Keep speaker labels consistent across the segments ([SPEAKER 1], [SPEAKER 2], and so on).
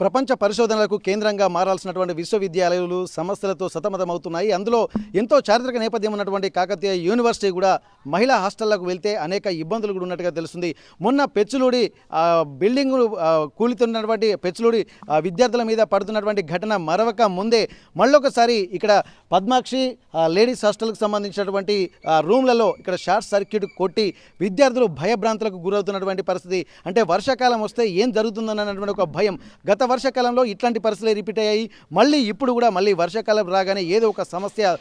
[SPEAKER 1] ప్రపంచ పరిశోధనలకు కేంద్రంగా మారాల్సినటువంటి విశ్వవిద్యాలయాలు సమస్యలతో సతమతమవుతున్నాయి. అందులో ఎంతో చారిత్రక నేపథ్యం ఉన్నటువంటి కాకతీయ యూనివర్సిటీ కూడా మహిళా హాస్టళ్లకు వెళ్తే అనేక ఇబ్బందులు కూడా ఉన్నట్టుగా తెలుస్తుంది. మొన్న పెచ్చులూడి బిల్డింగ్ కూలుతున్నటువంటి పెచ్చులూడి విద్యార్థుల మీద పడుతున్నటువంటి ఘటన మరవక ముందే మళ్ళొకసారి ఇక్కడ పద్మాక్షి లేడీస్ హాస్టల్కి సంబంధించినటువంటి రూమ్లలో ఇక్కడ షార్ట్ సర్క్యూట్ కొట్టి విద్యార్థులు భయభ్రాంతులకు గురవుతున్నటువంటి పరిస్థితి. అంటే వర్షాకాలం వస్తే ఏం జరుగుతుందన్నటువంటి ఒక భయం. గత వర్షాకాలంలో ఇట్లాంటి పరిస్థితులు రిపీట్ అయ్యాయి. మళ్ళీ ఇప్పుడు కూడా మళ్ళీ వర్షాకాలం రాగానే ఏదో ఒక సమస్య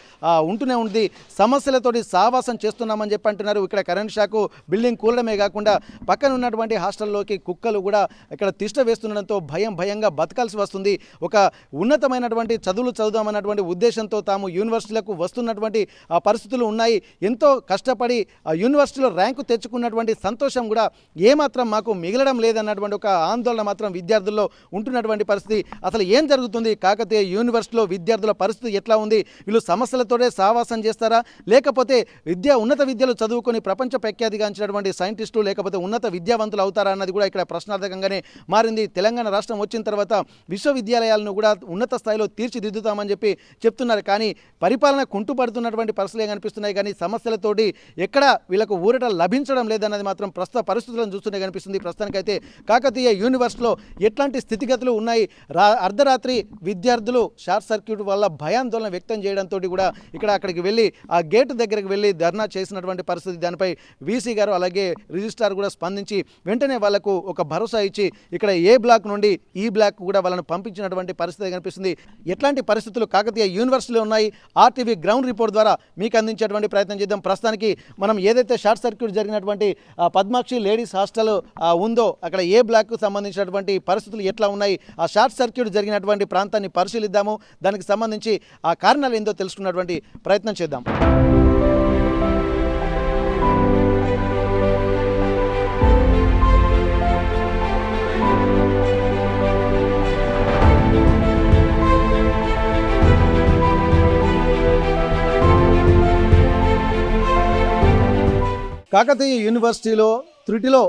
[SPEAKER 1] ఉంటూనే ఉంది. సమస్యలతోటి సావాసం చేస్తున్నామని చెప్పి అంటున్నారు. ఇక్కడ కరెంట్ షాకు బిల్డింగ్ కూలడమే కాకుండా పక్కన ఉన్నటువంటి హాస్టల్లోకి కుక్కలు కూడా ఇక్కడ తిష్ట వేస్తుండడంతో భయంగా బతకాల్సి వస్తుంది. ఒక ఉన్నతమైనటువంటి చదువులు చదువుదామన్నటువంటి ఉద్దేశంతో తాము యూనివర్సిటీలకు వస్తున్నటువంటి పరిస్థితులు ఉన్నాయి. ఎంతో కష్టపడి యూనివర్సిటీలో ర్యాంకు తెచ్చుకున్నటువంటి సంతోషం కూడా ఏమాత్రం మాకు మిగలడం లేదన్నటువంటి ఒక ఆందోళన మాత్రం విద్యార్థుల్లో ఉంటున్నటువంటి పరిస్థితి. అసలు ఏం జరుగుతుంది కాకతీయ యూనివర్సిటీలో విద్యార్థుల పరిస్థితి ఎట్లా ఉంది? వీళ్ళు సమస్యలతోనే సావాసం చేస్తారా, లేకపోతే ఉన్నత విద్యలు చదువుకొని ప్రపంచ ప్రఖ్యాతిగాంచినటువంటి సైంటిస్టులు లేకపోతే ఉన్నత విద్యావంతులు అవుతారా అన్నది కూడా ఇక్కడ ప్రశ్నార్థకంగానే మారింది. తెలంగాణ రాష్ట్రం వచ్చిన తర్వాత విశ్వవిద్యాలయాలను కూడా ఉన్నత స్థాయిలో తీర్చిదిద్దుతామని చెప్పి చెప్తున్నారు. కానీ పరిపాలన కుంటుపడుతున్నటువంటి పరిస్థితులే కనిపిస్తున్నాయి. కానీ సమస్యలతోటి ఎక్కడ వీళ్ళకు ఊరట లభించడం లేదన్నది మాత్రం ప్రస్తుత పరిస్థితులను చూస్తూనే కనిపిస్తుంది. ప్రస్తుతానికైతే కాకతీయ యూనివర్సిటీలో ఎట్లాంటి స్థితిగతులు ఉన్నాయి? అర్ధరాత్రి విద్యార్థులు షార్ట్ సర్క్యూట్ వల్ల భయాందోళన వ్యక్తం చేయడంతో కూడా అక్కడికి వెళ్ళి ఆ గేటు దగ్గరికి వెళ్ళి ధర్నా చేసినటువంటి పరిస్థితి. దానిపై వీసీ గారు అలాగే రిజిస్ట్రార్ కూడా స్పందించి వెంటనే వాళ్లకు ఒక భరోసా ఇచ్చి ఇక్కడ ఏ బ్లాక్ నుండి ఈ బ్లాక్ కూడా వాళ్ళను పంపించినటువంటి పరిస్థితి కనిపిస్తుంది. ఎట్లాంటి పరిస్థితులు కాకతీయ యూనివర్సిటీలో ఉన్నాయి ఆర్టీవీ గ్రౌండ్ రిపోర్ట్ ద్వారా మీకు అందించేటువంటి ప్రయత్నం చేద్దాం. ప్రస్తుతానికి మనం ఏదైతే షార్ట్ సర్క్యూట్ జరిగినటువంటి పద్మాక్షి లేడీస్ హాస్టల్ ఉందో అక్కడ ఏ బ్లాక్కు సంబంధించినటువంటి పరిస్థితులు ఎట్లా ఉన్నాయి, ఆ షార్ట్ సర్క్యూట్ జరిగినటువంటి ప్రాంతాన్ని పరిశీలిద్దాము. దానికి సంబంధించి ఆ కారణాలు ఏందో తెలుసుకున్నటువంటి ప్రయత్నం చేద్దాం. కాకతీయ యూనివర్సిటీలో త్రుటిలో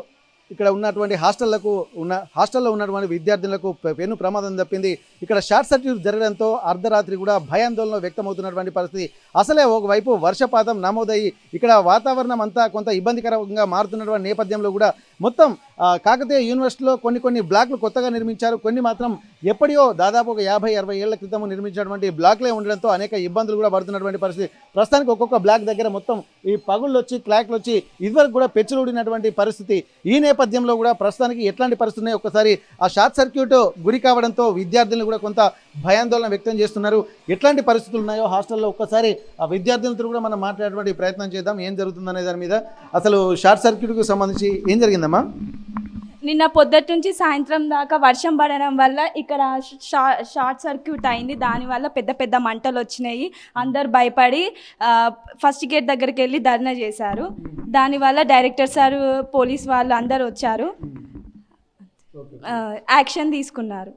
[SPEAKER 1] ఇక్కడ ఉన్నటువంటి హాస్టల్లో ఉన్నటువంటి విద్యార్థులకు పెను ప్రమాదం తప్పింది. ఇక్కడ షార్ట్ సర్క్యూట్ జరగడంతో అర్ధరాత్రి కూడా భయాందోళన వ్యక్తమవుతున్నటువంటి పరిస్థితి. అసలే ఒకవైపు వర్షపాతం నమోదయ్యి ఇక్కడ వాతావరణం అంతా కొంత ఇబ్బందికరంగా మారుతున్నటువంటి నేపథ్యంలో కూడా మొత్తం కాకతీయ యూనివర్సిటీలో కొన్ని బ్లాక్లు కొత్తగా నిర్మించారు. కొన్ని మాత్రం ఎప్పటియో దాదాపు ఒక 50-60 ఏళ్ల క్రితం నిర్మించినటువంటి బ్లాక్లే ఉండడంతో అనేక ఇబ్బందులు కూడా పడుతున్నటువంటి పరిస్థితి. ప్రస్తుతానికి ఒక్కొక్క బ్లాక్ దగ్గర మొత్తం ఈ పగుళ్ళు వచ్చి క్లాక్లు వచ్చి ఇదివరకు కూడా పెచ్చులుడినటువంటి పరిస్థితి. ఈ నేపథ్యంలో కూడా ప్రస్తుతానికి ఎట్లాంటి పరిస్థితి ఉన్నాయి? ఒకసారి ఆ షార్ట్ సర్క్యూట్ గురి కావడంతో విద్యార్థులను కూడా కొంత భయాందోళన వ్యక్తం చేస్తున్నారు. ఎట్లాంటి పరిస్థితులు ఉన్నాయో హాస్టల్లో ఒక్కసారి ఆ విద్యార్థులతో కూడా మనం మాట్లాడేటువంటి ప్రయత్నం చేద్దాం. ఏం జరుగుతుందనే దాని మీద. అసలు షార్ట్ సర్క్యూట్కు సంబంధించి ఏం జరిగిందమ్మా?
[SPEAKER 2] నిన్న పొద్దుటి నుంచి సాయంత్రం దాకా వర్షం పడడం వల్ల ఇక్కడ షార్ట్ సర్క్యూట్ అయింది. దానివల్ల పెద్ద మంటలు వచ్చినాయి. అందరు భయపడి ఫస్ట్ గేట్ దగ్గరికి వెళ్ళి ధర్నా చేశారు. దానివల్ల డైరెక్టర్ సార్, పోలీస్ వాళ్ళు అందరు వచ్చారు, యాక్షన్ తీసుకున్నారు.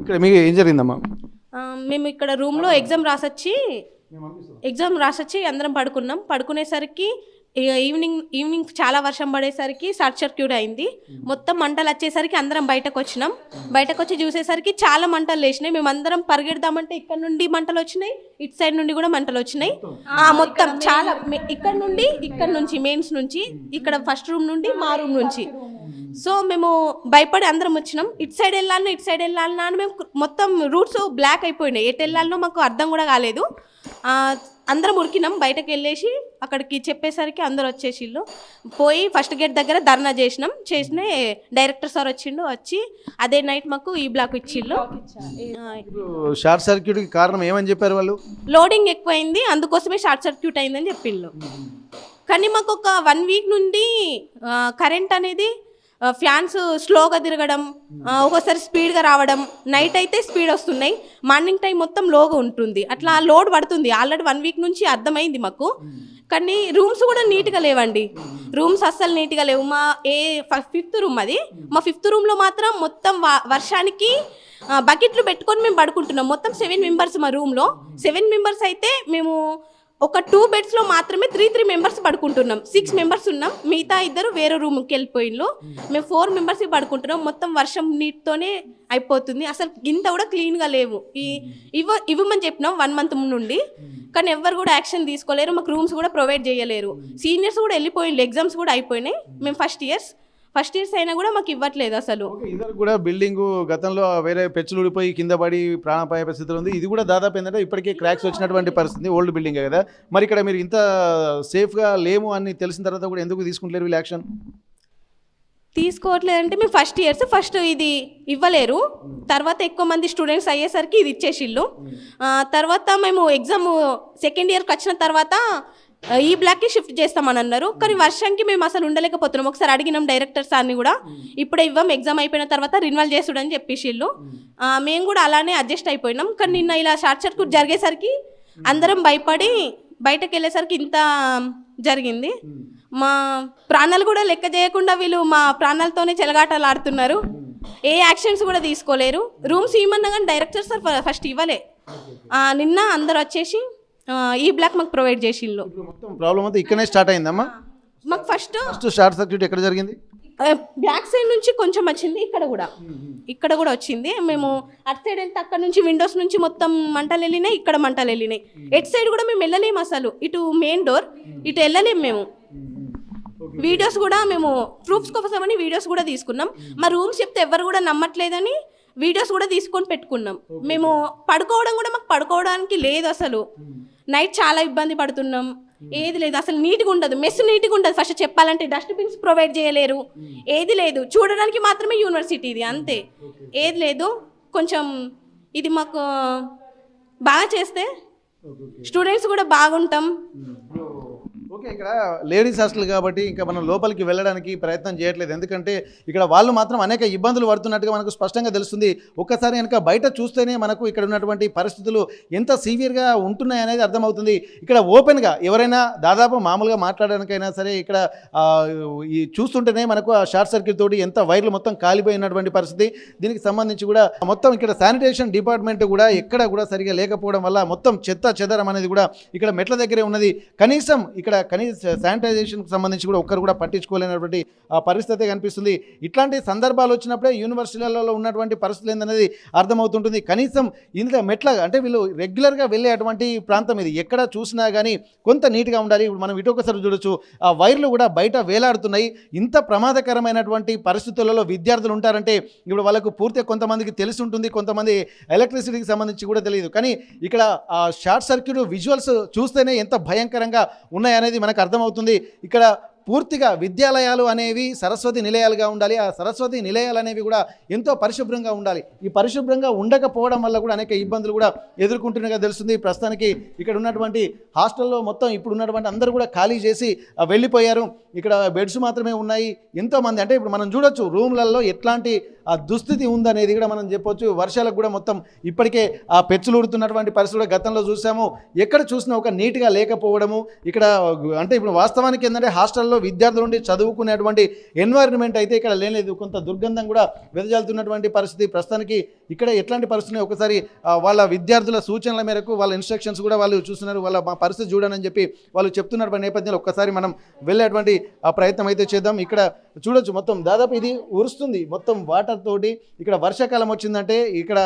[SPEAKER 1] ఇక్కడ మీకు ఏం జరిగిందమ్మా?
[SPEAKER 3] మేము ఇక్కడ రూమ్లో ఎగ్జామ్ రాసొచ్చి అందరం పడుకునేసరికి ఈవినింగ్ చాలా వర్షం పడేసరికి షార్ట్ సర్క్యూట్ అయింది. మొత్తం మంటలు వచ్చేసరికి అందరం బయటకు వచ్చి చూసేసరికి చాలా మంటలు లేచినాయి. మేము అందరం పరిగెడదామంటే ఇక్కడ నుండి మంటలు వచ్చినాయి, ఇటు సైడ్ నుండి కూడా మంటలు వచ్చినాయి. మొత్తం చాలా ఇక్కడ నుంచి మెయిన్స్ నుంచి ఇక్కడ ఫస్ట్ రూమ్ నుండి మా రూమ్ నుంచి. సో మేము భయపడి అందరం వచ్చినాం. ఇటు సైడ్ వెళ్ళాలన్నా అని మేము మొత్తం రూట్స్ బ్లాక్ అయిపోయినాయి. ఎటు వెళ్ళాలనో మాకు అర్థం కూడా కాలేదు. అందరం ఉరికినాం. బయటకు వెళ్ళేసి అక్కడికి చెప్పేసరికి అందరు వచ్చేసిళ్ళు. పోయి ఫస్ట్ గేట్ దగ్గర ధర్నా చేసిన డైరెక్టర్ సార్ వచ్చి అదే నైట్ మాకు ఈ బ్లాక్ ఇచ్చిళ్ళు.
[SPEAKER 1] షార్ట్ సర్క్యూట్ కారణం ఏమని చెప్పారు వాళ్ళు?
[SPEAKER 3] లోడింగ్ ఎక్కువైంది, అందుకోసమే షార్ట్ సర్క్యూట్ అయిందని చెప్పిళ్ళు. కానీ మాకు ఒక 1 వీక్ నుండి కరెంట్ అనేది ఫ్యాన్స్ స్లోగా తిరగడం, ఒక్కోసారి స్పీడ్గా రావడం, నైట్ అయితే స్పీడ్ వస్తున్నాయి, మార్నింగ్ టైం మొత్తం లోగా ఉంటుంది. అట్లా లోడ్ పడుతుంది. ఆల్రెడీ 1 వీక్ నుంచి అర్థమైంది మాకు. కానీ రూమ్స్ కూడా నీట్గా లేవండి. రూమ్స్ అస్సలు నీట్గా లేవు. మా 5th రూమ్ అది. మా 5th రూమ్లో మాత్రం మొత్తం వర్షానికి బకెట్లు పెట్టుకొని మేము పడుకుంటున్నాం. మొత్తం 7 మెంబర్స్ మా రూమ్లో. 7 మెంబర్స్ అయితే మేము ఒక 2 బెడ్స్లో మాత్రమే 3 మెంబర్స్ పడుకుంటున్నాం. 6 మెంబర్స్ ఉన్నాం, మిగతా ఇద్దరు వేరే రూమ్కి వెళ్ళిపోయిన్లు. మేము 4 మెంబర్స్ పడుకుంటున్నాం. మొత్తం వర్షం నీటితోనే అయిపోతుంది. అసలు గింత కూడా క్లీన్గా లేవు. ఇవ్వమని చెప్పినాం 1 మంత్ నుండి, కానీ ఎవ్వరు కూడా యాక్షన్ తీసుకోలేరు. మాకు రూమ్స్ కూడా ప్రొవైడ్ చేయలేరు. సీనియర్స్ కూడా వెళ్ళిపోయిండ్రు, ఎగ్జామ్స్ కూడా అయిపోయినాయి. మేము ఫస్ట్ ఇయర్స్ అయినా కూడా మాకు ఇవ్వట్లేదు అసలు.
[SPEAKER 1] ఇద్దరు కూడా బిల్డింగ్ గతంలో వేరే పెచ్చులు ఊడిపోయి కింద పడి ప్రాణాపాయ పరిస్థితులు ఉంది. ఇది కూడా దాదాపు ఏంటంటే ఇప్పటికే క్రాక్స్ వచ్చినటువంటి పరిస్థితి, ఓల్డ్ బిల్డింగ్ కదా. మరి ఇక్కడ మీరు ఇంత సేఫ్గా లేము అని తెలిసిన తర్వాత కూడా ఎందుకు తీసుకుంటలేరు వీళ్ళు యాక్షన్?
[SPEAKER 3] తీసుకోవట్లేదంటే మేము ఫస్ట్ ఇది ఇవ్వలేరు. తర్వాత ఎక్కువ మంది స్టూడెంట్స్ అయ్యేసరికి ఇది ఇచ్చేసిళ్ళు. తర్వాత మేము ఎగ్జామ్ సెకండ్ ఇయర్కి వచ్చిన తర్వాత ఈ బ్లాక్కి షిఫ్ట్ చేస్తామని అన్నారు. కానీ వర్షంకి మేము అసలు ఉండలేకపోతున్నాం. ఒకసారి అడిగినాం డైరెక్టర్ సార్ని కూడా, ఇప్పుడే ఇవ్వం, ఎగ్జామ్ అయిపోయిన తర్వాత రిన్వాల్ చేసుడని చెప్పేసిళ్ళు. మేము కూడా అలానే అడ్జస్ట్ అయిపోయినాం. కానీ నిన్న ఇలా షార్ట్ సర్క్యూట్ జరిగేసరికి అందరం భయపడి బయటకు వెళ్ళేసరికి ఇంత జరిగింది. మా ప్రాణాలు కూడా లెక్క చేయకుండా వీళ్ళు మా ప్రాణాలతోనే చెలగాటలు ఆడుతున్నారు. ఏ యాక్షన్స్ కూడా తీసుకోలేరు. రూమ్స్ ఇవ్వమన్నా కానీ డైరెక్టర్ సార్ ఫస్ట్ ఇవ్వలే. నిన్న అందరు వచ్చేసి ఈ బ్లాక్ మాకు ప్రొవైడ్ చేసిళ్ళు.
[SPEAKER 1] మొత్తం ప్రాబ్లం అంతా ఇక్కడనే స్టార్ట్ అయిందమ్మా.
[SPEAKER 3] మాకు ఫస్ట్
[SPEAKER 1] షార్ట్ సర్క్యూట్ ఎక్కడ జరిగింది?
[SPEAKER 3] బ్యాక్ సైడ్ నుంచి కొంచెం వచ్చింది, ఇక్కడ కూడా వచ్చింది. మేము అటు సైడ్ వెళ్తే అక్కడ నుంచి విండోస్ నుంచి మొత్తం మంటలు వెళ్ళినాయి, ఇక్కడ మంటలు వెళ్ళినాయి. ఎటు సైడ్ కూడా మేము వెళ్ళలేము అసలు. ఇటు మెయిన్ డోర్ ఇటు వెళ్ళలేము మేము. వీడియోస్ కూడా మేము ప్రూఫ్స్ కోసమని వీడియోస్ కూడా తీసుకున్నాం. మా రూమ్స్ చెప్తే ఎవరు కూడా నమ్మట్లేదని వీడియోస్ కూడా తీసుకొని పెట్టుకున్నాం. మేము పడుకోవడం కూడా మాకు పడుకోవడానికి లేదు అసలు. నైట్ చాలా ఇబ్బంది పడుతున్నాం. ఏది లేదు అసలు, నీట్గా ఉండదు, మెస్ నీట్గా ఉండదు. ఫస్ట్ చెప్పాలంటే డస్ట్బిన్స్ ప్రొవైడ్ చేయలేరు, ఏది లేదు. చూడడానికి మాత్రమే యూనివర్సిటీ ఇది, అంతే. ఏది లేదు. కొంచెం ఇది మాకు బాగా చేస్తే స్టూడెంట్స్ కూడా బాగుంటాం.
[SPEAKER 1] ఓకే, ఇక్కడ లేడీస్ హాస్టల్ కాబట్టి ఇంకా మనం లోపలికి వెళ్ళడానికి ప్రయత్నం చేయట్లేదు. ఎందుకంటే ఇక్కడ వాళ్ళు మాత్రం అనేక ఇబ్బందులు పడుతున్నట్టుగా మనకు స్పష్టంగా తెలుస్తుంది. ఒక్కసారి కనుక బయట చూస్తేనే మనకు ఇక్కడ ఉన్నటువంటి పరిస్థితులు ఎంత సీవియర్గా ఉంటున్నాయి అనేది అర్థమవుతుంది. ఇక్కడ ఓపెన్గా ఎవరైనా దాదాపు మామూలుగా మాట్లాడడానికైనా సరే ఇక్కడ ఈ చూస్తుంటేనే మనకు ఆ షార్ట్ సర్క్యూట్ తోటి ఎంత వైర్లు మొత్తం కాలిపోయినటువంటి పరిస్థితి. దీనికి సంబంధించి కూడా మొత్తం ఇక్కడ శానిటేషన్ డిపార్ట్మెంట్ కూడా ఎక్కడ కూడా సరిగా లేకపోవడం వల్ల మొత్తం చెత్త చెదరం అనేది కూడా ఇక్కడ మెట్ల దగ్గరే ఉన్నది. కనీసం ఇక్కడ శానిటైజేషన్కి సంబంధించి కూడా ఒక్కరు కూడా పట్టించుకోలేనటువంటి పరిస్థితి కనిపిస్తుంది. ఇట్లాంటి సందర్భాలు వచ్చినప్పుడే యూనివర్సిటీలలో ఉన్నటువంటి పరిస్థితులు ఏందనేది అర్థమవుతుంటుంది. కనీసం ఇంత మెట్ల అంటే వీళ్ళు రెగ్యులర్గా వెళ్ళేటువంటి ప్రాంతం ఇది, ఎక్కడ చూసినా కానీ కొంత నీట్గా ఉండాలి. ఇప్పుడు మనం ఇటు ఒకసారి చూడొచ్చు, ఆ వైర్లు కూడా బయట వేలాడుతున్నాయి. ఇంత ప్రమాదకరమైనటువంటి పరిస్థితులలో విద్యార్థులు ఉంటారంటే ఇప్పుడు వాళ్ళకు పూర్తిగా కొంతమందికి తెలిసి ఉంటుంది, కొంతమంది ఎలక్ట్రిసిటీకి సంబంధించి కూడా తెలియదు. కానీ ఇక్కడ ఆ షార్ట్ సర్క్యూట్ విజువల్స్ చూస్తేనే ఎంత భయంకరంగా ఉన్నాయనేది మనకు అర్థమవుతుంది. ఇక్కడ పూర్తిగా విద్యాలయాలు అనేవి సరస్వతి నిలయాలుగా ఉండాలి. ఆ సరస్వతి నిలయాలు అనేవి కూడా ఎంతో పరిశుభ్రంగా ఉండాలి. ఈ పరిశుభ్రంగా ఉండకపోవడం వల్ల కూడా అనేక ఇబ్బందులు కూడా ఎదుర్కొంటున్నగా తెలుస్తుంది. ప్రస్తుతానికి ఇక్కడ ఉన్నటువంటి హాస్టల్లో మొత్తం ఇప్పుడు ఉన్నటువంటి అందరూ కూడా ఖాళీ చేసి వెళ్ళిపోయారు. ఇక్కడ బెడ్స్ మాత్రమే ఉన్నాయి. ఎంతోమంది అంటే ఇప్పుడు మనం చూడొచ్చు రూమ్లలో ఎట్లాంటి దుస్థితి ఉందనేది కూడా మనం చెప్పొచ్చు. వర్షాలకు కూడా మొత్తం ఇప్పటికే ఆ పెచ్చులు ఉడుతున్నటువంటి పరిస్థితి గతంలో చూసాము. ఎక్కడ చూసినా ఒక నీట్గా లేకపోవడము ఇక్కడ అంటే ఇప్పుడు వాస్తవానికి ఏంటంటే హాస్టల్లో విద్యార్థులు నుండి చదువుకునేటువంటి ఎన్వైరన్మెంట్ అయితే ఇక్కడ లేలేదు. కొంత దుర్గంధం కూడా వెదజల్లుతున్నటువంటి పరిస్థితి. ప్రస్తుతానికి ఇక్కడ ఎట్లాంటి పరిస్థితి ఒకసారి వాళ్ళ విద్యార్థుల సూచనల మేరకు వాళ్ళ ఇన్స్ట్రక్షన్స్ కూడా వాళ్ళు చూస్తున్నారు. వాళ్ళ మా పరిస్థితి చూడనని చెప్పి వాళ్ళు చెప్తున్నటువంటి నేపథ్యంలో ఒక్కసారి మనం వెళ్ళేటువంటి ప్రయత్నం అయితే చేద్దాం. ఇక్కడ చూడొచ్చు మొత్తం దాదాపు ఇది ఉరుస్తుంది మొత్తం వాటర్ తోటి. ఇక్కడ వర్షాకాలం వచ్చిందంటే ఇక్కడ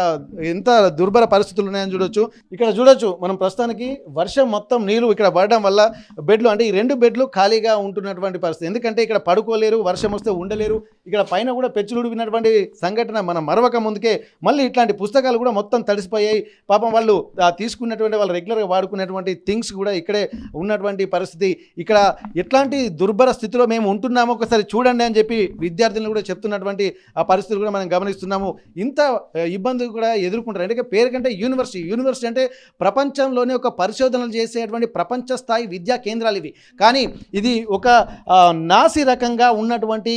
[SPEAKER 1] ఎంత దుర్భర పరిస్థితులు ఉన్నాయని చూడొచ్చు. ఇక్కడ చూడొచ్చు మనం ప్రస్తుతానికి వర్షం మొత్తం నీళ్లు ఇక్కడ పడడం వల్ల బెడ్లు అంటే ఈ 2 బెడ్లు ఖాళీగా ఉంటున్నటువంటి పరిస్థితి. ఎందుకంటే ఇక్కడ పడుకోలేరు, వర్షం వస్తే ఉండలేరు. ఇక్కడ పైన కూడా పెచ్చులు విన్నటువంటి సంఘటన మనం మరవక ముందుకే మళ్ళీ ఇట్లాంటి పుస్తకాలు కూడా మొత్తం తడిసిపోయాయి. పాపం వాళ్ళు తీసుకున్నటువంటి వాళ్ళు రెగ్యులర్గా వాడుకునేటువంటి థింగ్స్ కూడా ఇక్కడే ఉన్నటువంటి పరిస్థితి. ఇక్కడ ఎట్లాంటి దుర్భర స్థితిలో మేము ఉంటున్నామో ఒకసారి చూడండి అని చెప్పి విద్యార్థులను కూడా చెప్తున్నటువంటి ఆ పరిస్థితులు కూడా మనం గమనిస్తున్నాము. ఇంత ఇబ్బందులు కూడా ఎదుర్కొంటారు. ఎందుకంటే పేరు కంటే యూనివర్సిటీ అంటే ప్రపంచంలోనే ఒక పరిశోధనలు చేసేటువంటి ప్రపంచ స్థాయి విద్యా కేంద్రాలు ఇవి. కానీ ఇది ఒక నాసి రకంగా ఉన్నటువంటి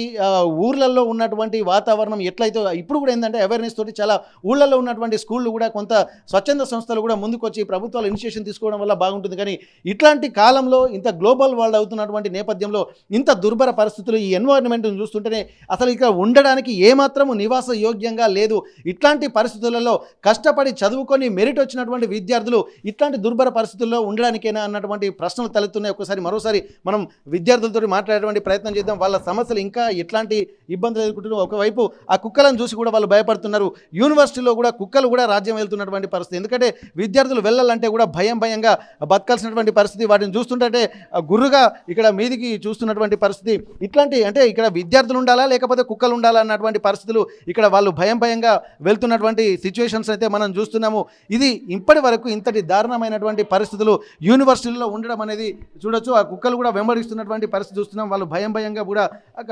[SPEAKER 1] ఊర్లలో ఉన్నటువంటి వాతావరణం ఎట్లయితే ఇప్పుడు కూడా ఏంటంటే అవేర్నెస్ తోటి చాలా ఊళ్ళల్లో ఉన్నటువంటి స్కూళ్ళు కూడా కొంత స్వచ్ఛంద సంస్థలు కూడా ముందుకొచ్చి ప్రభుత్వాలు ఇనిషియేషన్ తీసుకోవడం వల్ల బాగుంటుంది. కానీ ఇట్లాంటి కాలంలో ఇంత గ్లోబల్ వరల్డ్ అవుతున్నటువంటి నేపథ్యంలో ఇంత దుర్భర పరిస్థితులు ఈ ఎన్వైరన్మెంట్ని చూస్తుంటేనే అసలు ఇక్కడ ఉండడానికి ఏమాత్రము నివాస యోగ్యంగా లేదు. ఇట్లాంటి పరిస్థితులలో కష్టపడి చదువుకొని మెరిట్ వచ్చినటువంటి విద్యార్థులు ఇట్లాంటి దుర్భర పరిస్థితుల్లో ఉండడానికేనా అన్నటువంటి ప్రశ్నలు తలెత్తున్నాయి. ఒకసారి మరోసారి మనం విద్యార్థులతో మాట్లాడేటువంటి ప్రయత్నం చేద్దాం. వాళ్ళ సమస్యలు ఇంకా ఎట్లాంటి ఇబ్బందులు ఎదుర్కొంటున్నారు. ఒకవైపు ఆ కుక్కలను చూసి కూడా వాళ్ళు భయపడుతున్నారు. యూనివర్సిటీలో కూడా కుక్కలు కూడా రాజ్యం వెళ్తున్నటువంటి పరిస్థితి. ఎందుకంటే విద్యార్థులు వెళ్ళాలంటే కూడా భయంగా బతకాల్సినటువంటి పరిస్థితి. వాటిని చూస్తుంటే గుర్రుగా ఇక్కడ మీదికి చూస్తున్నటువంటి పరిస్థితి. ఇట్లాంటి అంటే ఇక్కడ విద్యార్థులు ఉండాలా లేకపోతే కుక్కలు ఉండాలా అన్నటువంటి పరిస్థితులు ఇక్కడ వాళ్ళు భయంగా వెళ్తున్నటువంటి సిచ్యువేషన్స్ అయితే మనం చూస్తున్నాము. ఇది ఇప్పటి వరకు ఇంతటి దారుణమైనటువంటి పరిస్థితులు యూనివర్సిటీలో ఉండడం అనేది చూడొచ్చు. ఆ కుక్కలు కూడా వెంబడిస్తున్నటువంటి పరిస్థితి చూస్తున్నాం. వాళ్ళు భయంగా కూడా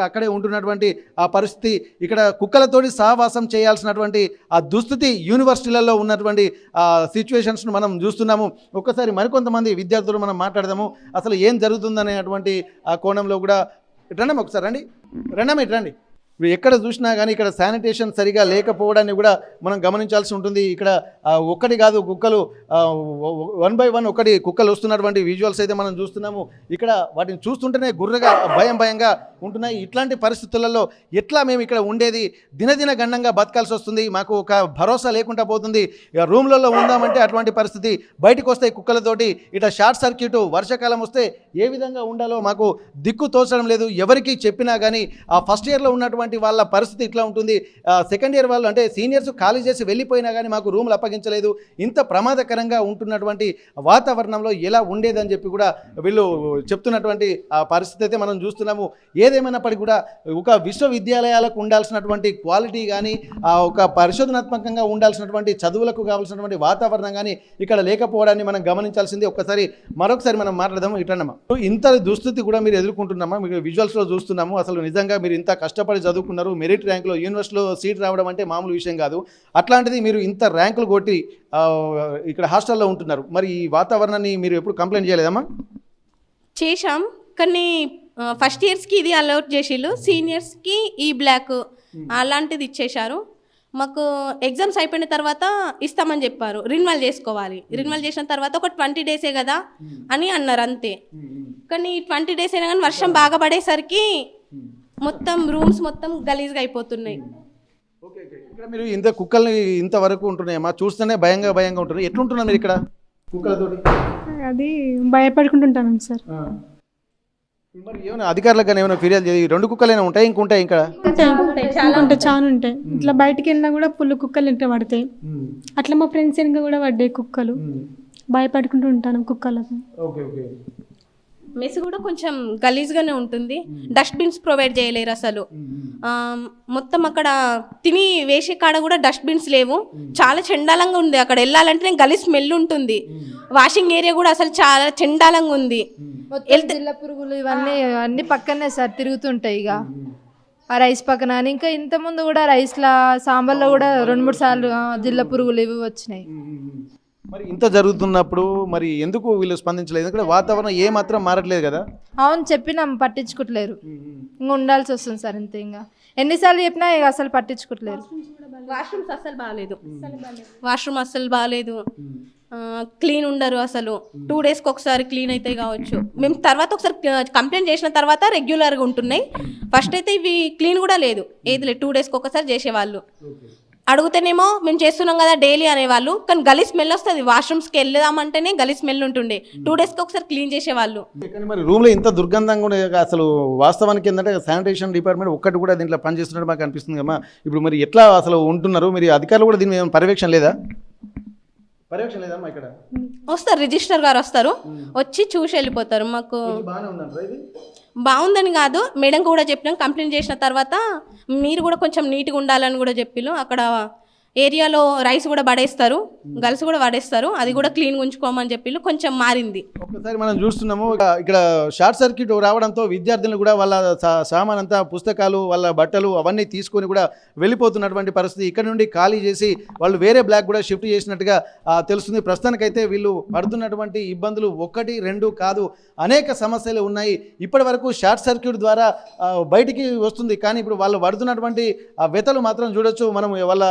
[SPEAKER 1] అక్కడే ఉంటున్నటువంటి ఆ పరిస్థితి. ఇక్కడ కుక్కలతోటి సహవాసం చేయాల్సినటువంటి ఆ దుస్థితి యూనివర్సిటీలలో ఉన్నటువంటి సిచ్యువేషన్స్ను మనం చూస్తున్నాము. ఒక్కసారి మరికొంతమంది విద్యార్థులు మనం మాట్లాడదాము. అసలు ఏం జరుగుతుందనేటువంటి ఆ కోణంలో కూడా రండి, ఒకసారి రండి. ఇప్పుడు ఎక్కడ చూసినా కానీ ఇక్కడ శానిటేషన్ సరిగా లేకపోవడాన్ని కూడా మనం గమనించాల్సి ఉంటుంది. ఇక్కడ ఒక్కటి కాదు కుక్కలు 1 by 1 ఒకటి కుక్కలు వస్తున్నటువంటి విజువల్స్ అయితే మనం చూస్తున్నాము. ఇక్కడ వాటిని చూస్తుంటేనే గుర్రగా భయంగా ఉంటున్నాయి. ఇట్లాంటి పరిస్థితులలో ఎట్లా మేము ఇక్కడ ఉండేది, దినదిన గండంగా బతకాల్సి వస్తుంది. మాకు ఒక భరోసా లేకుండా పోతుంది. రూమ్లలో ఉందామంటే అటువంటి పరిస్థితి. బయటకు వస్తే కుక్కలతోటి ఇట్లా షార్ట్ సర్క్యూట్, వర్షాకాలం వస్తే ఏ విధంగా ఉండాలో మాకు దిక్కు తోచడం లేదు. ఎవరికి చెప్పినా కానీ ఆ ఫస్ట్ ఇయర్లో ఉన్నటువంటి వాళ్ళ పరిస్థితి ఇట్లా ఉంటుంది. సెకండ్ ఇయర్ వాళ్ళు అంటే సీనియర్స్ ఖాళీ చేసి వెళ్ళిపోయినా కానీ మాకు రూములు అప్పగించలేదు. ఇంత ప్రమాదకరంగా ఉంటున్నటువంటి వాతావరణంలో ఎలా ఉండేదని చెప్పి కూడా వీళ్ళు చెప్తున్నటువంటి ఆ పరిస్థితి అయితే మనం చూస్తున్నాము. ఏదేమైనప్పటికీ కూడా ఒక విశ్వవిద్యాలయాలకు ఉండాల్సినటువంటి క్వాలిటీ కానీ ఒక పరిశోధనాత్మకంగా ఉండాల్సినటువంటి చదువులకు కావాల్సినటువంటి వాతావరణం కానీ ఇక్కడ లేకపోవడాన్ని మనం గమనించాల్సింది. మరొకసారి మనం మాట్లాడదాము. ఇట్లన్నమా ఇంత దుస్థితి కూడా మీరు ఎదుర్కొంటున్నామా? మీకు విజువల్స్లో చూస్తున్నాము. అసలు నిజంగా మీరు ఇంత కష్టపడి చదువుకున్నారు, మెరిట్ ర్యాంకులో యూనివర్సిటీలో సీట్ రావడం అంటే మామూలు విషయం కాదు. అట్లాంటిది మీరు ఇంత ర్యాంకులు కొట్టి ఇక్కడ హాస్టల్లో ఉంటున్నారు. మరి ఈ వాతావరణాన్ని మీరు ఎప్పుడు కంప్లైంట్ చేయలేదమ్మా?
[SPEAKER 3] చేశాం, కానీ ఫస్ట్ ఇయర్స్కి ఇది అలౌట్ చేసిళ్ళు, సీనియర్స్కి ఈ బ్లాక్ అలాంటిది ఇచ్చేశారు. మాకు ఎగ్జామ్స్ అయిపోయిన తర్వాత ఇస్తామని చెప్పారు. రిన్వాల్ చేసుకోవాలి. రిన్వాల్ చేసిన తర్వాత ఒక 20 డేసే కదా అని అన్నారు అంతే. కానీ 20 డేస్ అయినా కానీ వర్షం బాగా పడేసరికి మొత్తం రూమ్స్ మొత్తం గలీజ్గా అయిపోతున్నాయి.
[SPEAKER 1] ఇక్కడ మీరు ఇంత కుక్కల్ని ఇంతవరకు ఉంటున్నాయమ్మా, చూస్తేనే భయంగా ఉంటున్నాయి. ఎట్లుంటున్నారు మీరు ఇక్కడ కుక్కలతోటి?
[SPEAKER 4] అది భయపడుకుంటుంటాను సార్.
[SPEAKER 1] మరి ఏమైనా అధికారులకు కానీ ఏమైనా ఫిర్యాదు చేసి 2 కుక్కలైనా ఉంటాయి ఇంకుంటాయి? ఇంకా
[SPEAKER 4] చాలా ఉంటాయి. ఇట్లా బయటికి వెళ్ళినా కూడా పుల్లు కుక్కలు ఇంట్లో పడతాయి. అట్లా మా ఫ్రెండ్స్ వెనుక కూడా పడ్డాయి కుక్కలు. భయపడుకుంటూ ఉంటాను కుక్కలకు.
[SPEAKER 3] మెస్ కూడా కొంచెం గలీజ్గానే ఉంటుంది. డస్ట్బిన్స్ ప్రొవైడ్ చేయలేరు అసలు. మొత్తం అక్కడ తిని వేసే కాడ కూడా డస్ట్బిన్స్ లేవు. చాలా చెండాలంగా ఉంది. అక్కడ వెళ్ళాలంటే గలీజ్ స్మెల్ ఉంటుంది. వాషింగ్ ఏరియా కూడా అసలు చాలా చెండాలంగా ఉంది.
[SPEAKER 5] జిల్ల పురుగులు ఇవన్నీ అన్ని పక్కనే సార్ తిరుగుతుంటాయి. ఇక ఆ రైస్ పక్కన ఇంకా ఇంత ముందు కూడా రైస్లా సాంబార్లో కూడా 2-3 సార్లు జిల్ల పురుగులు ఇవి వచ్చినాయి.
[SPEAKER 1] మరి ఇంత జరుగుతున్నప్పుడు మరి ఎందుకు వీళ్ళు స్పందించలేదు? ఎందుకంటే వాతావరణం ఏమాత్రం మారట్లేదు కదా. అవును,
[SPEAKER 5] చెప్పినాం, పట్టించుకోవట్లేరు. ఇంకా ఉండాల్సి వస్తుంది సార్ ఇంతే. ఇంకా ఎన్నిసార్లు చెప్పినా ఇక అసలు పట్టించుకోవట్లేరు.
[SPEAKER 3] వాష్రూమ్స్ అస్సలు బాగాలేదు. క్లీన్ ఉండరు అసలు. 2 డేస్కి ఒకసారి క్లీన్ అయితే కావచ్చు. మేము తర్వాత ఒకసారి కంప్లైంట్ చేసిన తర్వాత రెగ్యులర్గా ఉంటున్నాయి. ఫస్ట్ అయితే ఇవి క్లీన్ కూడా లేదు. ఏది లేదు, 2 డేస్కి ఒకసారి చేసేవాళ్ళు. అడుగుతేనేమో మేము చేస్తున్నాం కదా డైలీ అనేవాళ్ళు. కానీ గలీ స్మెల్ వస్తుంది. వాష్రూమ్స్కి వెళ్దామంటేనే గలీ స్మెల్ ఉంటుండే. 2 డేస్కి ఒకసారి క్లీన్ చేసేవాళ్ళు.
[SPEAKER 1] మరి రూమ్లో ఇంత దుర్గంధంగా ఉండే అసలు వాస్తవానికి ఏంటంటే శానిటేషన్ డిపార్ట్మెంట్ ఒక్కటి కూడా దీంట్లో పనిచేస్తున్నట్టు మాకు అనిపిస్తుంది అమ్మా. ఇప్పుడు మరి ఎట్లా అసలు ఉంటున్నారు? మీరు అధికారులు కూడా దీని మీద పర్యవేక్షణ లేదమ్మా ఇక్కడ?
[SPEAKER 3] వస్తారు, రిజిస్టర్ గారు వస్తారు, వచ్చి చూసి వెళ్ళిపోతారు. మాకు బాగుందని కాదు, మేడం కూడా చెప్పినాం. కంప్లైంట్ చేసిన తర్వాత మీరు కూడా కొంచెం నీట్గా ఉండాలని కూడా చెప్పినాం. అక్కడ ఏరియాలో రైస్ కూడా పడేస్తారు, గర్ల్స్ కూడా పడేస్తారు, అది కూడా క్లీన్గా ఉంచుకోమని చెప్పి కొంచెం మారింది.
[SPEAKER 1] ఒక్కసారి మనం చూస్తున్నాము ఇక్కడ షార్ట్ సర్క్యూట్ రావడంతో విద్యార్థులు కూడా వాళ్ళ సామాన్ అంతా పుస్తకాలు వాళ్ళ బట్టలు అవన్నీ తీసుకొని కూడా వెళ్ళిపోతున్నటువంటి పరిస్థితి. ఇక్కడ నుండి ఖాళీ చేసి వాళ్ళు వేరే బ్లాక్ కూడా షిఫ్ట్ చేసినట్టుగా తెలుస్తుంది. ప్రస్తుతానికైతే వీళ్ళు పడుతున్నటువంటి ఇబ్బందులు 1, 2 కాదు, అనేక సమస్యలు ఉన్నాయి. ఇప్పటి వరకు షార్ట్ సర్క్యూట్ ద్వారా బయటికి వస్తుంది, కానీ ఇప్పుడు వాళ్ళు పడుతున్నటువంటి వెతలు మాత్రం చూడొచ్చు. మనం వాళ్ళ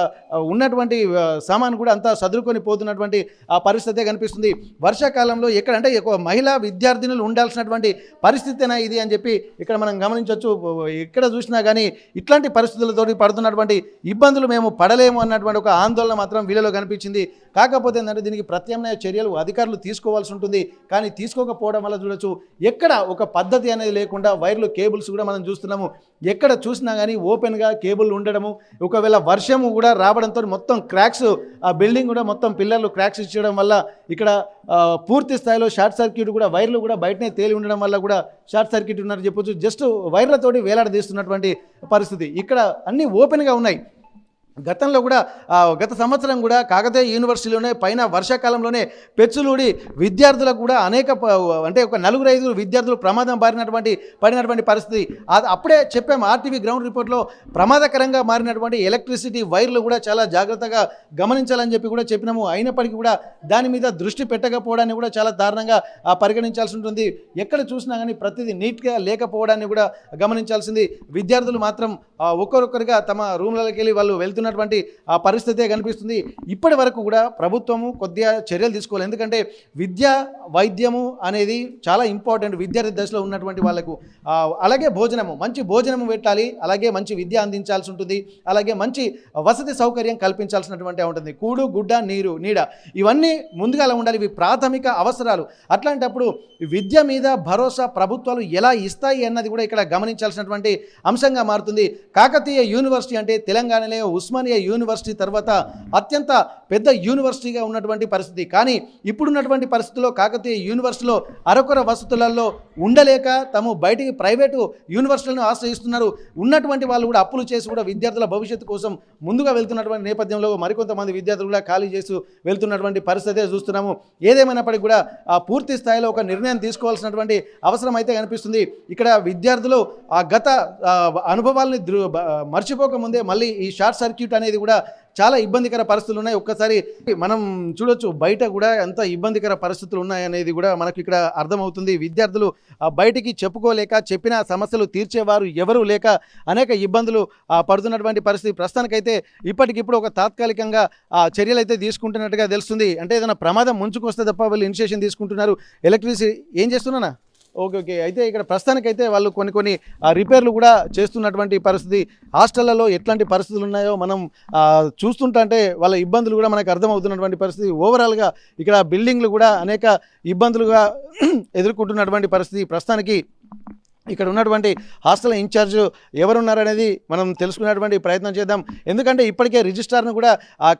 [SPEAKER 1] ఉన్నటువంటి సామాన్ కూడా అంతా సదురుకొని పోతున్నటువంటి ఆ పరిస్థితే కనిపిస్తుంది. వర్షాకాలంలో ఎక్కడంటే మహిళా విద్యార్థినులు ఉండాల్సినటువంటి పరిస్థితేనా ఇది అని చెప్పి ఇక్కడ మనం గమనించవచ్చు. ఎక్కడ చూసినా కానీ ఇట్లాంటి పరిస్థితులతో పడుతున్నటువంటి ఇబ్బందులు మేము పడలేము అన్నటువంటి ఒక ఆందోళన మాత్రం వీళ్ళలో కనిపించింది. కాకపోతే ఏంటంటే దీనికి ప్రత్యామ్నాయ చర్యలు అధికారులు తీసుకోవాల్సి ఉంటుంది, కానీ తీసుకోకపోవడం వల్ల చూడొచ్చు ఎక్కడ ఒక పద్ధతి అనేది లేకుండా వైర్లు కేబుల్స్ కూడా మనం చూస్తున్నాము. ఎక్కడ చూసినా కానీ ఓపెన్గా కేబుల్ ఉండడము, ఒకవేళ వర్షము కూడా రావడంతో మొత్తం క్రాక్స్, ఆ బిల్డింగ్ కూడా మొత్తం పిల్లర్లు క్రాక్స్ ఇచ్చడం వల్ల ఇక్కడ పూర్తి స్థాయిలో షార్ట్ సర్క్యూట్ కూడా వైర్లు కూడా బయటనే తేలి ఉండడం వల్ల కూడా షార్ట్ సర్క్యూట్ ఉన్నారని చెప్పొచ్చు. జస్ట్ వైర్లతోటి వేలాడదీస్తున్నటువంటి పరిస్థితి. ఇక్కడ అన్నీ ఓపెన్గా ఉన్నాయి. గతంలో కూడా గత సంవత్సరం కూడా కాకతీయ యూనివర్సిటీలోనే పైన వర్షాకాలంలోనే పెచ్చులూడి విద్యార్థులకు కూడా అనేక అంటే ఒక 4-5 విద్యార్థులు ప్రమాదం పడినటువంటి పరిస్థితి. అప్పుడే చెప్పాము ఆర్టీవీ గ్రౌండ్ రిపోర్ట్లో ప్రమాదకరంగా మారినటువంటి ఎలక్ట్రిసిటీ వైర్లు కూడా చాలా జాగ్రత్తగా గమనించాలని చెప్పి కూడా చెప్పినాము. అయినప్పటికీ కూడా దాని మీద దృష్టి పెట్టకపోవడాన్ని కూడా చాలా దారుణంగా పరిగణించాల్సి ఉంటుంది. ఎక్కడ చూసినా కానీ ప్రతిదీ నీట్గా లేకపోవడాన్ని కూడా గమనించాల్సింది. విద్యార్థులు మాత్రం ఒక్కొక్కరుగా తమ రూమ్లకి వెళ్ళి వాళ్ళు వెళ్తున్నటువంటి ఆ పరిస్థితే కనిపిస్తుంది. ఇప్పటి వరకు కూడా ప్రభుత్వము కొద్దిగా చర్యలు తీసుకోవాలి. ఎందుకంటే విద్య వైద్యము అనేది చాలా ఇంపార్టెంట్ విద్యార్థి దశలో ఉన్నటువంటి వాళ్ళకు. అలాగే భోజనము, మంచి భోజనము పెట్టాలి, అలాగే మంచి విద్య అందించాల్సి ఉంటుంది, అలాగే మంచి వసతి సౌకర్యం కల్పించాల్సినటువంటి ఉంటుంది. కూడు, గుడ్డ, నీరు, నీడ ఇవన్నీ ముందుగా ఉండాలి. ఇవి ప్రాథమిక అవసరాలు. అట్లాంటప్పుడు విద్య మీద భరోసా ప్రభుత్వాలు ఎలా ఇస్తాయి అన్నది కూడా ఇక్కడ గమనించాల్సినటువంటి అంశంగా మారుతుంది. కాకతీయ యూనివర్సిటీ అంటే తెలంగాణలో ఉస్మానియా యూనివర్సిటీ తర్వాత అత్యంత పెద్ద యూనివర్సిటీగా ఉన్నటువంటి పరిస్థితి. కానీ ఇప్పుడున్నటువంటి పరిస్థితుల్లో కాకతీయ యూనివర్సిటీలో అరకొర వసతులలో ఉండలేక తాము బయటికి ప్రైవేటు యూనివర్సిటీలను ఆశ్రయిస్తున్నారు. ఉన్నటువంటి వాళ్ళు కూడా అప్పులు చేసి కూడా విద్యార్థుల భవిష్యత్తు కోసం ముందుగా వెళ్తున్నటువంటి నేపథ్యంలో మరికొంతమంది విద్యార్థులు కూడా ఖాళీ చేసి వెళ్తున్నటువంటి పరిస్థితే చూస్తున్నాము. ఏదేమైనప్పటికీ కూడా పూర్తి స్థాయిలో ఒక నిర్ణయం తీసుకోవాల్సినటువంటి అవసరం అయితే కనిపిస్తుంది. ఇక్కడ విద్యార్థులు ఆ గత అనుభవాల్ని మర్చిపోకముందే మళ్ళీ ఈ షార్ట్ సర్క్యూట్ అనేది కూడా చాలా ఇబ్బందికర పరిస్థితులు ఉన్నాయి. ఒక్కసారి మనం చూడొచ్చు బయట కూడా ఎంత ఇబ్బందికర పరిస్థితులు ఉన్నాయనేది కూడా మనకు ఇక్కడ అర్థమవుతుంది. విద్యార్థులు బయటికి చెప్పుకోలేక, చెప్పిన సమస్యలు తీర్చేవారు ఎవరు లేక అనేక ఇబ్బందులు పడుతున్నటువంటి పరిస్థితి. ప్రస్తుతానికైతే ఇప్పటికిప్పుడు ఒక తాత్కాలికంగా చర్యలు అయితే తీసుకుంటున్నట్టుగా తెలుస్తుంది. అంటే ఏదైనా ప్రమాదం ముంచుకొస్తే తప్ప వీళ్ళు ఇనిషియేషన్ తీసుకుంటున్నారు. ఎలక్ట్రిసిటీ ఏం చేస్తున్నానా? ఓకే. అయితే ఇక్కడ ప్రస్తుతానికైతే వాళ్ళు కొన్ని రిపేర్లు కూడా చేస్తున్నటువంటి పరిస్థితి. హాస్టళ్లలో ఎట్లాంటి పరిస్థితులు ఉన్నాయో మనం చూస్తుంటే వాళ్ళ ఇబ్బందులు కూడా మనకు అర్థమవుతున్నటువంటి పరిస్థితి. ఓవరాల్గా ఇక్కడ బిల్డింగ్లు కూడా అనేక ఇబ్బందులుగా ఎదుర్కొంటున్నటువంటి పరిస్థితి. ప్రస్తుతానికి ఇక్కడ ఉన్నటువంటి హాస్టల్ ఇన్ఛార్జ్ ఎవరున్నారనేది మనం తెలుసుకునేటువంటి ప్రయత్నం చేద్దాం. ఎందుకంటే ఇప్పటికే రిజిస్ట్రార్ను కూడా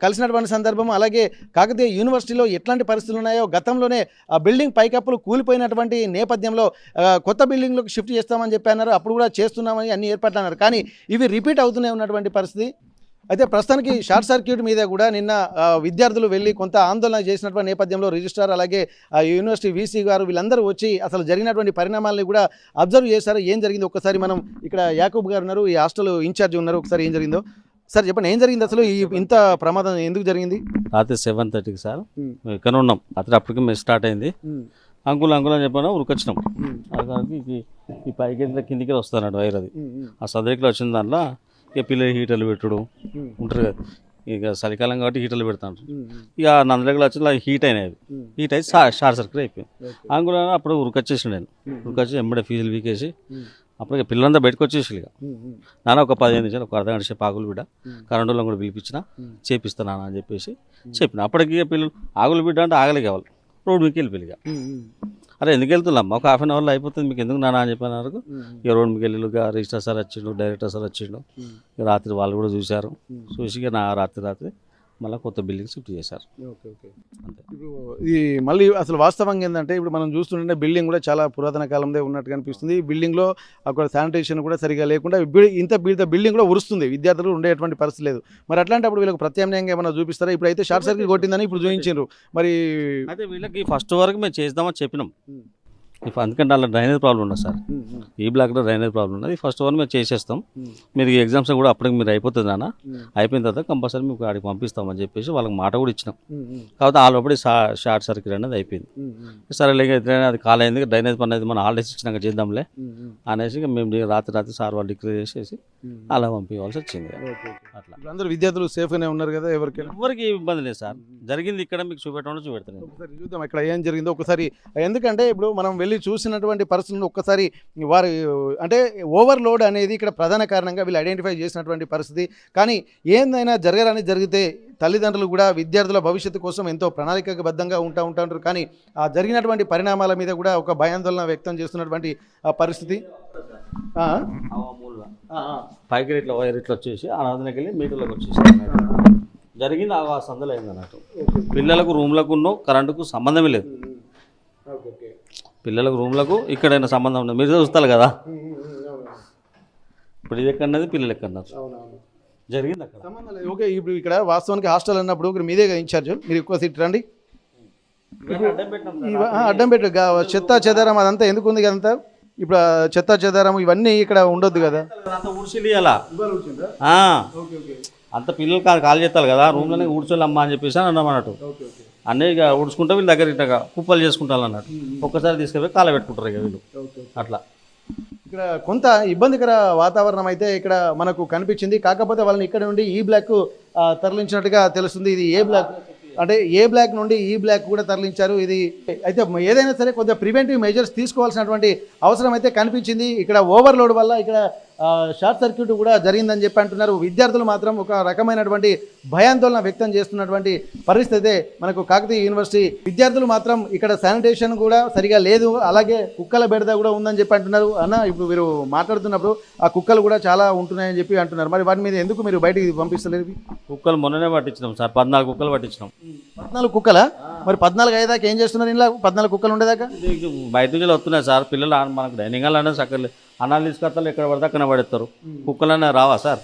[SPEAKER 1] కలిసినటువంటి సందర్భం, అలాగే కాకతీయ యూనివర్సిటీలో ఎట్లాంటి పరిస్థితులు ఉన్నాయో, గతంలోనే బిల్డింగ్ పైకప్పులు కూలిపోయినటువంటి నేపథ్యంలో కొత్త బిల్డింగ్లకు షిఫ్ట్ చేస్తామని చెప్పి అన్నారు. అప్పుడు కూడా చేస్తున్నామని అన్ని ఏర్పాట్లు అన్నారు. కానీ ఇవి రిపీట్ అవుతూనే ఉన్నటువంటి పరిస్థితి. అయితే ప్రస్తుతానికి షార్ట్ సర్క్యూట్ మీద కూడా నిన్న విద్యార్థులు వెళ్ళి కొంత ఆందోళన చేసినటువంటి నేపథ్యంలో రిజిస్ట్రార్ అలాగే యూనివర్సిటీ వీసీ గారు వీళ్ళందరూ వచ్చి అసలు జరిగినటువంటి పరిణామాలని కూడా అబ్జర్వ్ చేశారు. ఏం జరిగింది ఒక్కసారి మనం ఇక్కడ యాకూబ్ గారు ఉన్నారు, ఈ హాస్టల్ ఇన్ఛార్జ్ ఉన్నారు, ఒకసారి ఏం జరిగిందో సార్ చెప్పండి. ఏం జరిగింది అసలు, ఇంత ప్రమాదం ఎందుకు జరిగింది?
[SPEAKER 6] రాత్రి 7:30కి సార్ ఇక్కడ ఉన్నాం. రాత్రి అప్పటికి మేము స్టార్ట్ అయింది. అంకుల్ అని చెప్పాను, ఉరికొచ్చినాం. ఈ పైకి కిందికి వస్తానండి వైర్, అది ఆ సదరికిలో వచ్చిన దాంట్లో ఇక పిల్లలు హీటర్లు పెట్టుడు ఉంటారు కదా, ఇక చలికాలం కాబట్టి హీటర్లు పెడతాను. ఇక నందరెగలు వచ్చి హీట్ అయినాయి, హీట్ అయి షార్ట్ సర్క్యూట్ అయిపోయింది. అంకుల్ అప్పుడు ఉరికొచ్చేసి నేను ఎంబడే ఫీజులు వీకేసి అప్పుడు పిల్లలంతా బయటకు వచ్చేసి ఇక నాన్న ఒక 15 నిమిషాలు ఒక అర్ధగంట సేపు ఆగులు బిడ్డ కరెంటులో కూడా పిలిపించిన చేపిస్తాను అని చెప్పేసి చెప్పిన. అప్పటికి పిల్లలు ఆగులు బిడ్డ అంటే ఆగలే కావాలి, రోడ్డు మీకు వెళ్ళిపోయి ఇక అరే ఎందుకు వెళ్తున్నాం, ఒక హాఫ్ అన్ అవర్లో అయిపోతుంది, మీకు ఎందుకు నాన్న అని చెప్పిన వరకు ఇక రోడ్డు మీకు వెళ్ళి రిజిస్టర్ సార్ వచ్చిండు, డైరెక్టర్ సార్ వచ్చిండు. రాత్రి వాళ్ళు కూడా చూశారు. చూసి ఇక నా రాత్రి మళ్ళీ కొత్త బిల్డింగ్ షిఫ్ట్ చేశారు.
[SPEAKER 1] Okay okay.
[SPEAKER 6] అంతే.
[SPEAKER 1] ఇప్పుడు ఈ మళ్ళీ అసలు వాస్తవంగా ఏంటంటే ఇప్పుడు మనం చూస్తుంటే బిల్డింగ్ కూడా చాలా పురాతన కాలంలో ఉన్నట్టు కనిపిస్తుంది. ఈ బిల్డింగ్లో అక్కడ శానిటేషన్ కూడా సరిగా లేకుండా ఇంత బిల్డింగ్ కూడా ఉరుస్తుంది, విద్యార్థులు ఉండేటువంటి పరిస్థితి లేదు. మరి అట్లాంటప్పుడు వీళ్ళకి ప్రత్యామ్నాయంగా ఏమైనా చూపిస్తారా? ఇప్పుడు అయితే షార్ట్ సర్క్యూట్ కొట్టిందని ఇప్పుడు చూపించారు. మరి
[SPEAKER 6] అయితే వీళ్ళకి ఫస్ట్ వరకు మేము చేద్దామని చెప్పినాం. అందుకంటే అలా డ్రైనేజ్ ప్రాబ్లం ఉన్నది సార్, ఈ బ్లాక్లో డ్రైనేజ్ ప్రాబ్లం ఉన్నది. ఫస్ట్ వన్ మేము చేసేస్తాం, మీరు ఎగ్జామ్స్ కూడా అప్పటికి మీరు అయిపోతుంది నాన్న, అయిపోయిన తర్వాత కంపల్సరీ మీకు అక్కడికి పంపిస్తామని చెప్పేసి వాళ్ళకి మాట కూడా ఇచ్చినాం. కాబట్టి ఆ లోపల షార్ట్ సర్క్యూట్ అనేది అయిపోయింది. సరే అది కాలేదు, డ్రైనేజ్ పని అనేది మనం హాలిడేస్ ఇచ్చినాక చేద్దాంలే అనేసి మేము రాత్రి సార్ వాళ్ళు డిక్లేర్ చేసేసి అలా పంపించవలసి వచ్చింది. అట్లా
[SPEAKER 1] అందరూ విద్యార్థులు సేఫ్గానే ఉన్నారు కదా?
[SPEAKER 6] ఎవరికి ఇబ్బంది లేదు సార్, జరిగింది ఇక్కడ మీకు చూపెడతాను.
[SPEAKER 1] ఒకసారి చూద్దాం ఇక్కడ ఏం జరిగిందో ఒకసారి. ఎందుకంటే ఇప్పుడు మనం వెళ్ళి చూసినటువంటి పరిస్థితులను ఒక్కసారి వారు అంటే ఓవర్లోడ్ అనేది ఇక్కడ ప్రధాన కారణంగా వీళ్ళు ఐడెంటిఫై చేసినటువంటి పరిస్థితి. కానీ ఏందైనా జరగాలని జరిగితే తల్లిదండ్రులు కూడా విద్యార్థుల భవిష్యత్తు కోసం ఎంతో ప్రణాళికాబద్ధంగా ఉంటారు. కానీ ఆ జరిగినటువంటి పరిణామాల మీద కూడా ఒక భయాందోళన వ్యక్తం చేస్తున్నటువంటి పరిస్థితి.
[SPEAKER 6] పైకి ఇట్లా వైర్ ఇట్లా వచ్చేసి ఆరాధనకి వెళ్ళి మీటర్లకు వచ్చేసి జరిగింది. ఆ సందలు అయింది అన్నట్టు. పిల్లలకు రూమ్లకు కరెంటుకు సంబంధమే లేదు. పిల్లలకు రూమ్లకు ఇక్కడైనా సంబంధం ఉండదు, మీరు చూస్తారు కదా. ఇప్పుడు ఇది ఎక్కడన్నది, పిల్లలు ఎక్కడన్నారు, జరిగింది అక్కడ
[SPEAKER 1] సంబంధం లేదు. ఓకే, ఇప్పుడు ఇక్కడ వాస్తవానికి హాస్టల్ అన్నప్పుడు ఇక్కడ మీదే ఇన్ఛార్జ్, మీరు ఎక్కువ సీట్ రండి. అడ్డం పెట్టు చెత్త చెదారం అదంతా ఎందుకు ఉంది కదంతా? ఇప్పుడు చెత్త చెదారం ఇవన్నీ ఇక్కడ ఉండొద్దు కదా?
[SPEAKER 6] అంత పిల్లలు కాల్ చేస్తారు కదా, రూమ్లోనే ఊడ్చోళ్ళమ్మా అని చెప్పేసి అన్నట్టు. అన్నీ ఇక ఊడ్చుకుంటా వీళ్ళ దగ్గర ఇట్లా కుప్పలు చేసుకుంటారు అన్నట్టు. ఒక్కసారి తీసుకెళ్ళి కాల పెట్టుకుంటారు ఇక వీళ్ళు. అట్లా
[SPEAKER 1] ఇక్కడ కొంత ఇబ్బందికర వాతావరణం అయితే ఇక్కడ మనకు కనిపించింది. కాకపోతే వాళ్ళని ఇక్కడ నుండి ఈ బ్లాక్ తరలించినట్టుగా తెలుస్తుంది. ఇది ఏ బ్లాక్ అంటే ఏ బ్లాక్ నుండి ఈ బ్లాక్ కూడా తరలించారు. ఇది అయితే ఏదైనా సరే కొద్దిగా ప్రివెంటివ్ మెజర్స్ తీసుకోవాల్సినటువంటి అవసరం అయితే కనిపించింది. ఇక్కడ ఓవర్లోడ్ వల్ల ఇక్కడ షార్ట్ సర్క్యూట్ కూడా జరిగిందని చెప్పి అంటున్నారు. విద్యార్థులు మాత్రం ఒక రకమైనటువంటి భయాందోళన వ్యక్తం చేస్తున్నటువంటి పరిస్థితి మనకు కాకతీయ యూనివర్సిటీ. విద్యార్థులు మాత్రం ఇక్కడ శానిటేషన్ కూడా సరిగా లేదు, అలాగే కుక్కల బెడద కూడా ఉందని చెప్పి అంటున్నారు. అన్న ఇప్పుడు మీరు మాట్లాడుతున్నప్పుడు ఆ కుక్కలు కూడా చాలా ఉంటున్నాయని చెప్పి అంటున్నారు. మరి వాటి మీద ఎందుకు మీరు బయటికి పంపిస్తలేదు?
[SPEAKER 6] కుక్కలు మొన్ననే పట్టించినాం సార్, 14 కుక్కలు పట్టించినాం.
[SPEAKER 1] 14 కుక్కలా? మరి 14 అయ్యేదాకా ఏం చేస్తున్నారు? ఇంట్లో 14 కుక్కలు ఉండేదాకా
[SPEAKER 6] బయట నుంచి వస్తున్నాయి సార్. పిల్లలు మనకు డైనింగ్ హాల్ అనేది సక్కర్లేదు, అన్నాలు తీసుకొస్తారు, ఎక్కడ పడితే అక్కడ పడేస్తారు. కుక్కలనే రావా సార్?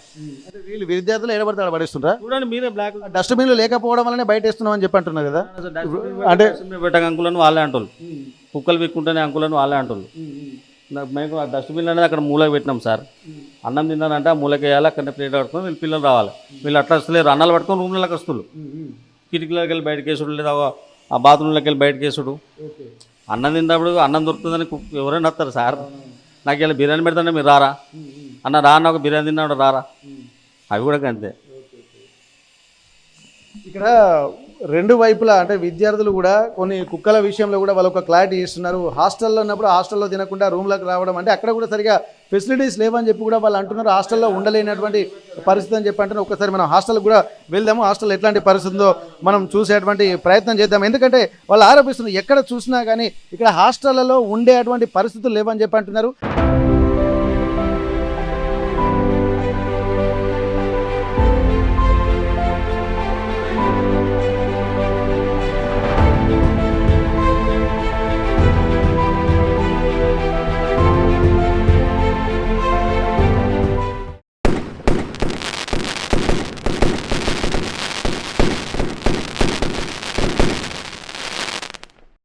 [SPEAKER 1] అంటే వీళ్ళు విద్యార్థులు ఎక్కడ పడితే అక్కడ పడేస్తుంటారా?
[SPEAKER 6] చూడండి మీరే, బ్లాక్
[SPEAKER 1] డస్ట్బిన్లు లేకపోవడం వల్లనే బయట వేస్తున్నాం అని చెప్పి అంటున్నారు కదా. అంటే
[SPEAKER 6] పెట్టక అంకులను వాళ్ళే అంటారు, కుక్కలు పెట్టుకుంటేనే అంకులను వాళ్ళే అంటారు. మేము ఆ డస్ట్బిన్ అనేది అక్కడ మూలకి పెట్టినాం సార్. అన్నం తిన్నానంటే ఆ మూలకి వేయాలి, అక్కడ ప్లేట్ పట్టుకొని వీళ్ళు పిల్లలు రావాలి. వీళ్ళు అట్లా వస్తలేరు, అన్నాలు పట్టుకొని రూమ్లకి వస్తున్నారు. కిటికీలోకి వెళ్ళి బయటకు వేసుడు, లేదా ఆ బాత్రూంలోకి వెళ్ళి బయటకు వేసుడు. అన్నం తిన్నప్పుడు అన్నం దొరుకుతుందని ఎవరైనా వస్తారు సార్. నాకు ఇలా బిర్యానీ పెడతానే మీరు రారా అన్న, రా అన్న ఒక బిర్యానీ తిన్నాడు రారా, అవి కూడా అంతే.
[SPEAKER 1] ఇక్కడ రెండు వైపులా అంటే విద్యార్థులు కూడా కొన్ని కుక్కల విషయంలో కూడా వాళ్ళు ఒక క్లారిటీ ఇస్తున్నారు. హాస్టల్లో ఉన్నప్పుడు హాస్టల్లో తినకుండా రూమ్లోకి రావడం అంటే అక్కడ కూడా సరిగా ఫెసిలిటీస్ లేవని చెప్పి కూడా వాళ్ళు అంటున్నారు. హాస్టల్లో ఉండలేనటువంటి పరిస్థితి అని చెప్పి అంటున్నారు. ఒకసారి మనం హాస్టల్కి కూడా వెళ్దాము, హాస్టల్ ఎట్లాంటి పరిస్థితి ఉందో మనం చూసేటువంటి ప్రయత్నం చేద్దాం. ఎందుకంటే వాళ్ళు ఆరోపిస్తున్నారు ఎక్కడ చూసినా కానీ ఇక్కడ హాస్టళ్లలో ఉండేటువంటి పరిస్థితులు లేవని చెప్పి అంటున్నారు.